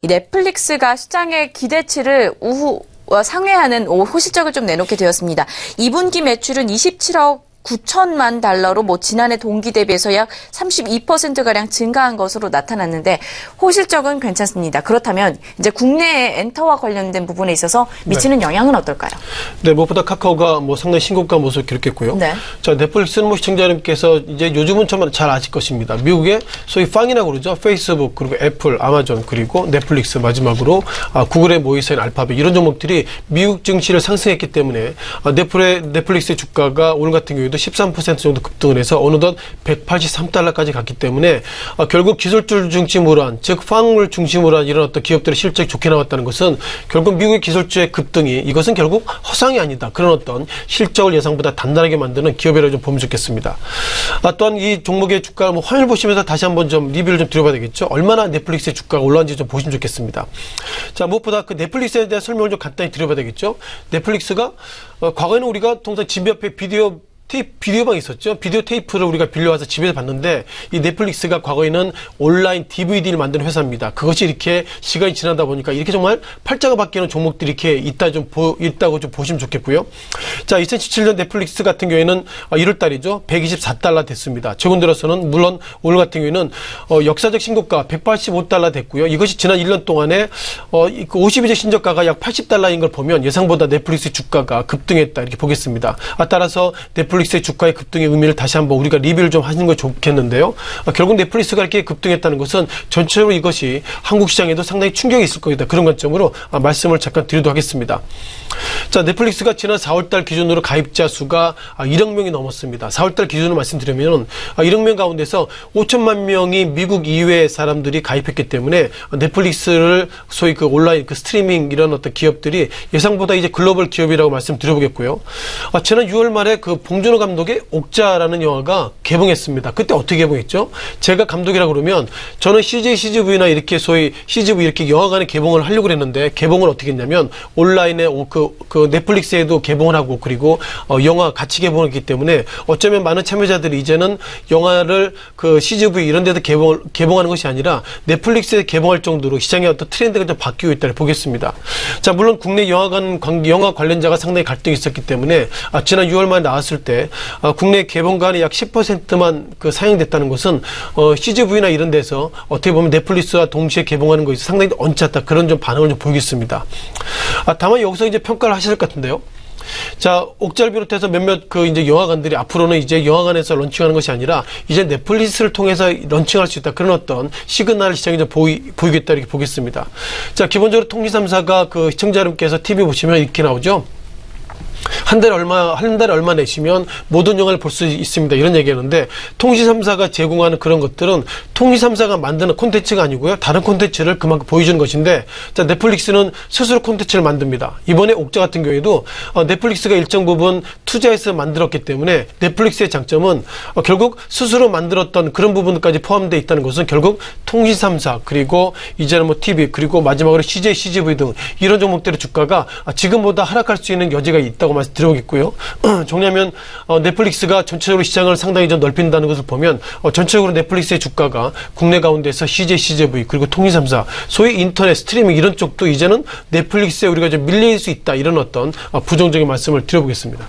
이 넷플릭스가 시장의 기대치를 상회하는 호실적을 좀 내놓게 되었습니다. 2분기 매출은 27억 9천만 달러로 지난해 동기 대비해서 약 32%가량 증가한 것으로 나타났는데 호실적은 괜찮습니다. 그렇다면 이제 국내의 엔터와 관련된 부분에 있어서 미치는 영향은 어떨까요? 네, 무엇보다 카카오가 상당히 신고가 모습을 기록했고요. 네. 자, 넷플릭스는 시청자 여러분께서 이제 요즘은 정말 잘 아실 것입니다. 미국의 소위 팡이라고 그러죠. 페이스북, 그리고 애플, 아마존, 그리고 넷플릭스, 마지막으로 구글의 모의사인 알파벳, 이런 종목들이 미국 증시를 상승했기 때문에 넷플릭스의 주가가 오늘 같은 경우에 13% 정도 급등을 해서 어느덧 183달러까지 갔기 때문에 결국 기술주를 중심으로 한, 즉 팡을 중심으로 한 이런 어떤 기업들의 실적이 좋게 나왔다는 것은 결국 미국의 기술주의 급등이 이것은 결국 허상이 아니다. 그런 어떤 실적을 예상보다 단단하게 만드는 기업이라고 좀 보면 좋겠습니다. 또한 이 종목의 주가 화면을 보시면서 다시 한번 좀 리뷰를 좀 드려봐야 되겠죠. 얼마나 넷플릭스의 주가가 올라왔는지 좀 보시면 좋겠습니다. 자, 무엇보다 그 넷플릭스에 대한 설명을 좀 간단히 드려봐야 되겠죠. 넷플릭스가 과거에는 우리가 통상 집 옆에 비디오방이 있었죠. 비디오 테이프를 우리가 빌려와서 집에서 봤는데 이 넷플릭스가 과거에는 온라인 DVD를 만드는 회사입니다. 그것이 이렇게 시간이 지나다 보니까 이렇게 정말 팔자가 바뀌는 종목들이 이렇게 있다고 좀 보시면 좋겠고요. 자, 2017년 넷플릭스 같은 경우에는 1월 달이죠. 124달러 됐습니다. 최근 들어서는 물론 오늘 같은 경우에는 역사적 신고가 185달러 됐고요. 이것이 지난 1년 동안에 52주 신저가가 약 80달러인 걸 보면 예상보다 넷플릭스 주가가 급등했다 이렇게 보겠습니다. 따라서 넷플릭스의 주가의 급등의 의미를 다시 한번 우리가 리뷰를 좀 하는 거 좋겠는데요. 결국 넷플릭스가 이렇게 급등했다는 것은 전체적으로 이것이 한국 시장에도 상당히 충격이 있을 거다. 그런 관점으로 말씀을 잠깐 드리도록 하겠습니다. 자, 넷플릭스가 지난 4월달 기준으로 가입자 수가 1억 명이 넘었습니다. 4월달 기준으로 말씀드리면 1억 명 가운데서 5천만 명이 미국 이외의 사람들이 가입했기 때문에 넷플릭스를 소위 그 온라인 그 스트리밍 이런 어떤 기업들이 예상보다 이제 글로벌 기업이라고 말씀드려보겠고요. 지난 6월 말에 그 봉준호 감독의 옥자라는 영화가 개봉했습니다. 그때 어떻게 개봉했죠? 제가 감독이라고 그러면 저는 CGV나 이렇게 소위 CGV 이렇게 영화관에 개봉을 하려고 그랬는데 개봉을 어떻게 했냐면 온라인에 그 넷플릭스에도 개봉을 하고 그리고 영화 같이 개봉을 했기 때문에 어쩌면 많은 참여자들이 이제는 영화를 그 CGV 이런 데서 개봉하는 것이 아니라 넷플릭스에 개봉할 정도로 시장의 어떤 트렌드가 좀 바뀌고 있다고 보겠습니다. 자, 물론 국내 영화 관련자가 상당히 갈등이 있었기 때문에 지난 6월 말에 나왔을 때 국내 개봉관이 약 10%만 사용됐다는 것은 CGV나 이런 데서 어떻게 보면 넷플릭스와 동시에 개봉하는 것이 상당히 언짢다 그런 좀 반응을 좀 보이겠습니다. 다만 여기서 이제 평가를 하실 것 같은데요. 자, 옥자를 비롯해서 몇몇 이제 영화관들이 앞으로는 이제 영화관에서 런칭하는 것이 아니라 이제 넷플릭스를 통해서 런칭할 수 있다. 그런 어떤 시그널 시장이 좀 보이겠다 이렇게 보겠습니다. 자, 기본적으로 통신 3사가 시청자 여러분께서 TV 보시면 이렇게 나오죠. 한 달에 얼마 내시면 모든 영화를 볼 수 있습니다. 이런 얘기하는데 통신 3사가 제공하는 그런 것들은 통신 3사가 만드는 콘텐츠가 아니고요. 다른 콘텐츠를 그만큼 보여주는 것인데 자, 넷플릭스는 스스로 콘텐츠를 만듭니다. 이번에 옥자 같은 경우에도 넷플릭스가 일정 부분 투자해서 만들었기 때문에 넷플릭스의 장점은 결국 스스로 만들었던 그런 부분까지 포함되어 있다는 것은 결국 통신 3사 그리고 이제는 TV 그리고 마지막으로 CJ, CGV 등 이런 종목들의 주가가 지금보다 하락할 수 있는 여지가 있다고 말씀드리겠고요. 정리하면 넷플릭스가 전체적으로 시장을 상당히 좀 넓힌다는 것을 보면 전체적으로 넷플릭스의 주가가 국내 가운데서 CJ, CGV 그리고 통신 3사 소위 인터넷 스트리밍 이런 쪽도 이제는 넷플릭스에 우리가 좀 밀릴 수 있다 이런 어떤 부정적인 말씀을 드려보겠습니다.